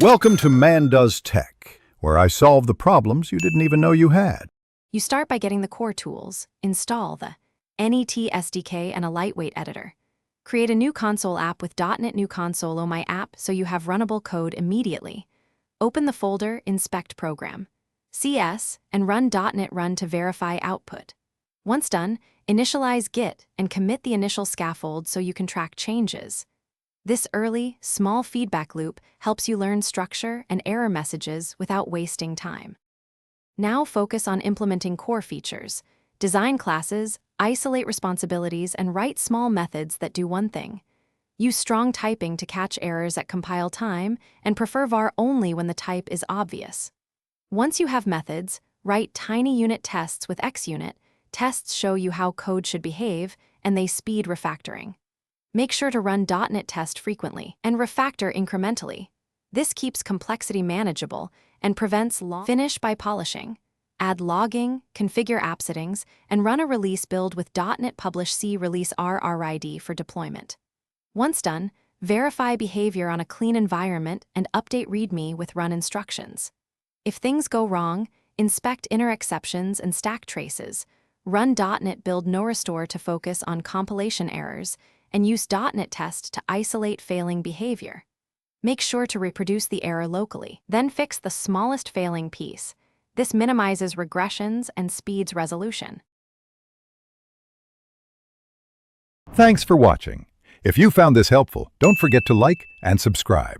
Welcome to Man Does Tech, where I solve the problems you didn't even know you had. You start by getting the core tools, install the NET SDK and a lightweight editor. Create a new console app with .NET New Console on My App so you have runnable code immediately. Open the folder Inspect Program, CS, and run .NET Run to verify output. Once done, initialize Git and commit the initial scaffold so you can track changes. This early, small feedback loop helps you learn structure and error messages without wasting time. Now focus on implementing core features. Design classes, isolate responsibilities, and write small methods that do one thing. Use strong typing to catch errors at compile time, and prefer var only when the type is obvious. Once you have methods, write tiny unit tests with XUnit. Tests show you how code should behave, and they speed refactoring. Make sure to run .NET Test frequently and refactor incrementally. This keeps complexity manageable and prevents Finish by polishing. Add logging, configure app settings, and run a release build with .NET Publish C Release RRID for deployment. Once done, verify behavior on a clean environment and update README with run instructions. If things go wrong, inspect inner exceptions and stack traces. Run .NET Build No Restore to focus on compilation errors, and use .NET Test to isolate failing behavior. Make sure to reproduce the error locally, then fix the smallest failing piece. This minimizes regressions and speeds resolution. Thanks for watching. If you found this helpful, don't forget to like and subscribe.